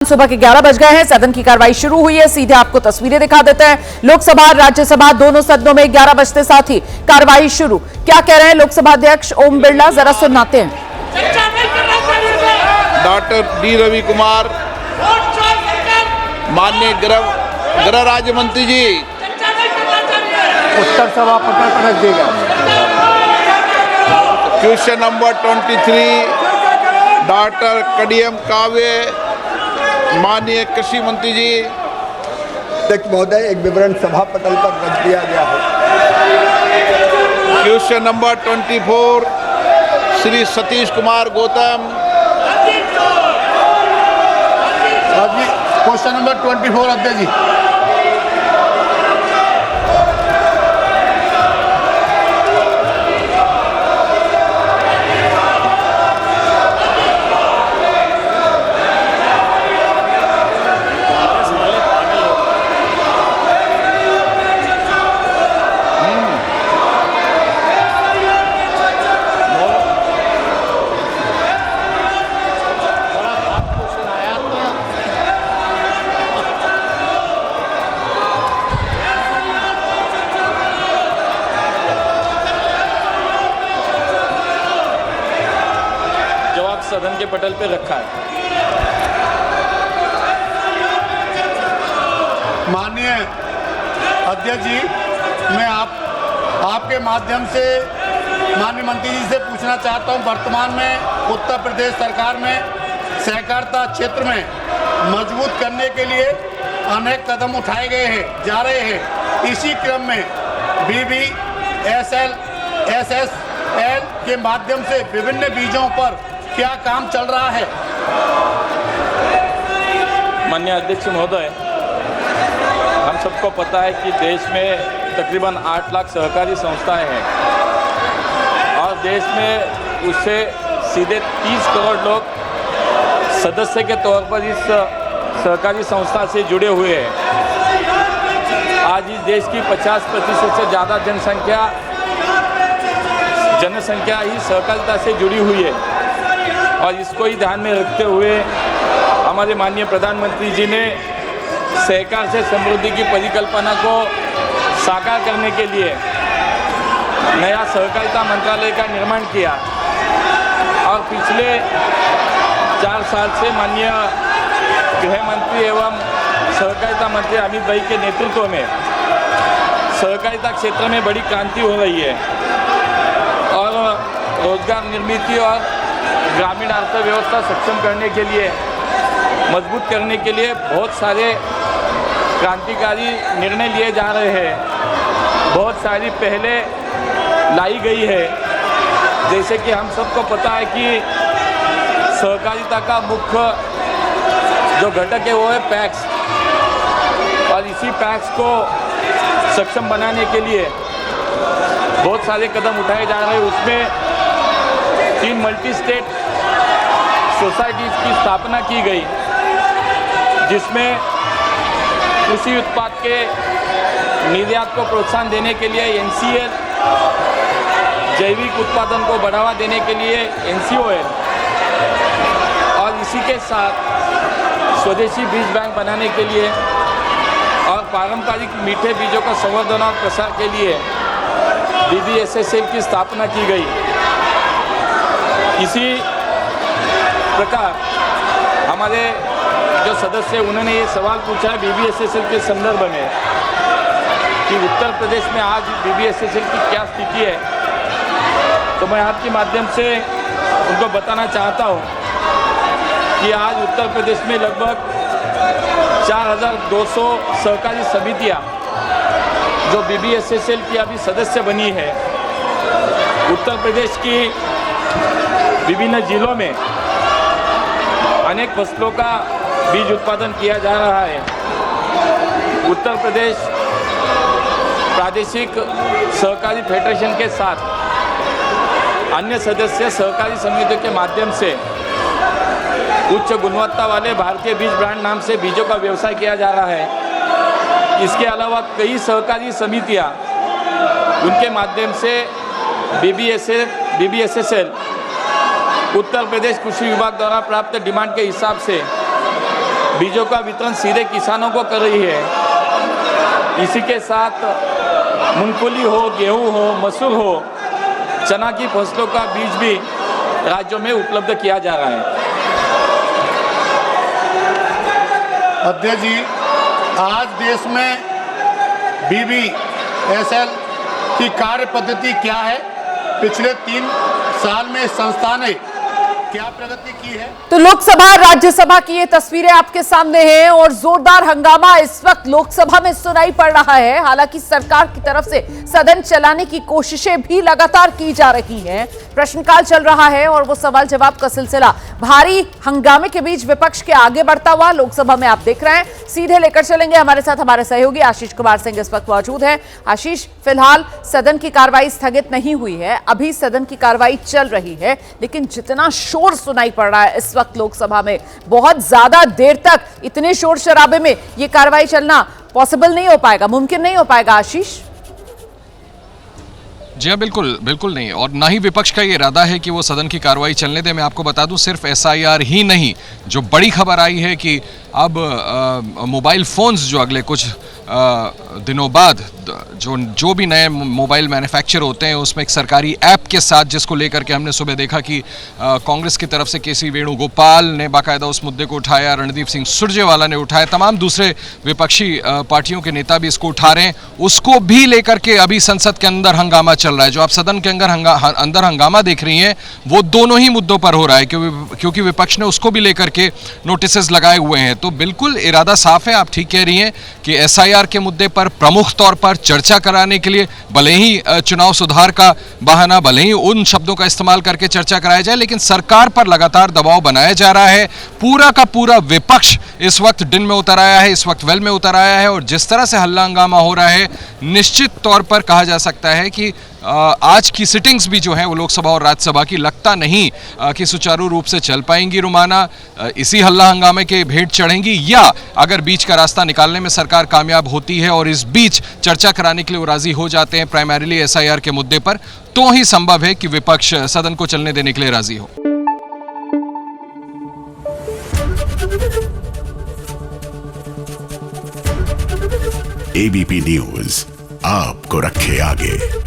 सुबह के 11 बज गए हैं। सदन की कार्रवाई शुरू हुई है। सीधे आपको तस्वीरें दिखा देते हैं। लोकसभा और राज्यसभा दोनों सदनों में 11 बजते साथ ही कार्रवाई शुरू। क्या कह रहे हैं लोकसभा अध्यक्ष ओम बिरला, जरा सुनाते हैं। डॉक्टर डी रवि कुमार, माननीय गृह राज्य मंत्री जी, उत्तर सभा पटल पर रख देगा। क्वेश्चन नंबर 23 डॉक्टर कडियम काव्य, माननीय कृषि मंत्री जी। अध्यक्ष महोदय, एक विवरण सभा पटल पर रख दिया गया है। Question number 24 Shri Satish Kumar Gautam. Question number 24 अध्यक्ष जी। जवाब सदन के पटल पे रखा है। माननीय अध्यक्ष जी, मैं आपके माध्यम से माननीय मंत्री जी से पूछना चाहता हूं, वर्तमान में उत्तर प्रदेश सरकार में सहकारिता क्षेत्र में मजबूत करने के लिए अनेक कदम उठाए गए हैं, जा रहे हैं। इसी क्रम में BBSL SSL के माध्यम से विभिन्न बीजों पर क्या काम चल रहा है? माननीय अध्यक्ष महोदय, हम सबको पता है कि देश में तकरीबन 8 लाख सहकारी संस्थाएं हैं और देश में उससे सीधे 30 करोड़ लोग सदस्य के तौर पर इस सहकारी संस्था से जुड़े हुए हैं। आज इस देश की 50% से ज़्यादा जनसंख्या ही सहकारिता से जुड़ी हुई है और इसको ही ध्यान में रखते हुए हमारे माननीय प्रधानमंत्री जी ने सहकार से समृद्धि की परिकल्पना को साकार करने के लिए नया सहकारिता मंत्रालय का निर्माण किया और पिछले 4 साल से माननीय गृह मंत्री एवं सहकारिता मंत्री अमित भाई के नेतृत्व में सहकारिता क्षेत्र में बड़ी क्रांति हो रही है और रोजगार निर्मित और ग्रामीण अर्थव्यवस्था सक्षम करने के लिए, मजबूत करने के लिए बहुत सारे क्रांतिकारी निर्णय लिए जा रहे हैं। बहुत सारी पहले लाई गई है, जैसे कि हम सबको पता है कि सहकारिता का मुख्य जो घटक है वो है पैक्स और इसी पैक्स को सक्षम बनाने के लिए बहुत सारे कदम उठाए जा रहे हैं। उसमें 3 मल्टी स्टेट सोसाइटीज़ की स्थापना की गई, जिसमें कृषि उत्पाद के निर्यात को प्रोत्साहन देने के लिए NCL, जैविक उत्पादन को बढ़ावा देने के लिए NCOL और इसी के साथ स्वदेशी बीज बैंक बनाने के लिए और पारंपरिक मीठे बीजों का संवर्धन और प्रसार के लिए BBSSL की स्थापना की गई। इसी प्रकार हमारे जो सदस्य उन्होंने ये सवाल पूछा है BBSSL के संदर्भ में कि उत्तर प्रदेश में आज BBSSL की क्या स्थिति है, तो मैं आपके माध्यम से उनको बताना चाहता हूँ कि आज उत्तर प्रदेश में लगभग 4200 सहकारी समितियाँ जो BBSSL की अभी सदस्य बनी है। उत्तर प्रदेश की विभिन्न जिलों में अनेक फसलों का बीज उत्पादन किया जा रहा है। उत्तर प्रदेश प्रादेशिक सहकारी फेडरेशन के साथ अन्य सदस्य सहकारी समितियों के माध्यम से उच्च गुणवत्ता वाले भारतीय बीज ब्रांड नाम से बीजों का व्यवसाय किया जा रहा है। इसके अलावा कई सहकारी समितियां उनके माध्यम से BBSSL उत्तर प्रदेश कृषि विभाग द्वारा प्राप्त डिमांड के हिसाब से बीजों का वितरण सीधे किसानों को कर रही है। इसी के साथ मूंगफली हो, गेहूं हो, मसूर हो, चना की फसलों का बीज भी राज्यों में उपलब्ध किया जा रहा है। अध्यक्ष जी, आज देश में BBSL की कार्य पद्धति क्या है? पिछले 3 साल में इस संस्था ने क्या प्रगति की है? तो लोकसभा राज्यसभा की ये तस्वीरें आपके सामने हैं और जोरदार हंगामा इस वक्त लोकसभा में सुनाई पड़ रहा है। हालांकि सरकार की तरफ से सदन चलाने की कोशिशें भी लगातार की जा रही हैं। प्रश्नकाल चल रहा है और वो सवाल जवाब का सिलसिला भारी हंगामे के बीच विपक्ष के आगे बढ़ता हुआ लोकसभा में आप देख रहे हैं। सीधे लेकर चलेंगे, हमारे साथ हमारे सहयोगी आशीष कुमार सिंह इस वक्त मौजूद हैं। आशीष, फिलहाल सदन की कार्रवाई स्थगित नहीं हुई है, अभी सदन की कार्रवाई चल रही है, लेकिन जितना शोर सुनाई पड़ रहा है इस वक्त लोकसभा में, बहुत ज्यादा देर तक इतने शोर शराबे में यह कार्रवाई चलना पॉसिबल नहीं हो पाएगा, मुमकिन नहीं हो पाएगा। आशीष जी हाँ, बिल्कुल नहीं, और ना ही विपक्ष का ये इरादा है कि वो सदन की कार्रवाई चलने दे। मैं आपको बता दूं, सिर्फ SIR ही नहीं, जो बड़ी खबर आई है कि अब मोबाइल फोन्स जो अगले कुछ दिनों बाद जो भी नए मोबाइल मैन्युफैक्चर होते हैं उसमें एक सरकारी ऐप के साथ, जिसको लेकर के हमने सुबह देखा कि कांग्रेस की तरफ से KC वेणुगोपाल ने बाकायदा उस मुद्दे को उठाया, रणदीप सिंह सुरजेवाला ने उठाया, तमाम दूसरे विपक्षी पार्टियों के नेता भी इसको उठा रहे हैं। उसको भी लेकर के अभी संसद के अंदर हंगामा चल रहा है। जो आप सदन के अंदर हंगामा देख रही हैं वो दोनों ही मुद्दों पर हो रहा है, क्योंकि विपक्ष ने उसको भी लेकर के नोटिसेस लगाए हुए हैं। तो बिल्कुल इरादा साफ है, आप ठीक कह रही हैं कि SIR के मुद्दे पर प्रमुख तौर पर चर्चा कराने के लिए भले ही चुनाव सुधार का बहाना, भले ही उन शब्दों का इस्तेमाल करके चर्चा कराया जाए, लेकिन सरकार पर लगातार दबाव बनाया जा रहा है। पूरा का पूरा विपक्ष इस वक्त दिन में उतर आया है, इस वक्त वेल में उतर आया है, और जिस तरह से हल्ला हंगामा हो रहा है, निश्चित तौर पर कहा जा सकता है कि आज की सिटिंग्स भी जो है वो लोकसभा और राज्यसभा की लगता नहीं कि सुचारू रूप से चल पाएंगी रुमाना। इसी हल्ला हंगामे के भेंट चढ़ेंगी, या अगर बीच का रास्ता निकालने में सरकार कामयाब होती है और इस बीच चर्चा कराने के लिए वो राजी हो जाते हैं प्राइमरीली SIR के मुद्दे पर, तो ही संभव है कि विपक्ष सदन को चलने देने के लिए राजी हो। ABP न्यूज आपको रखे आगे।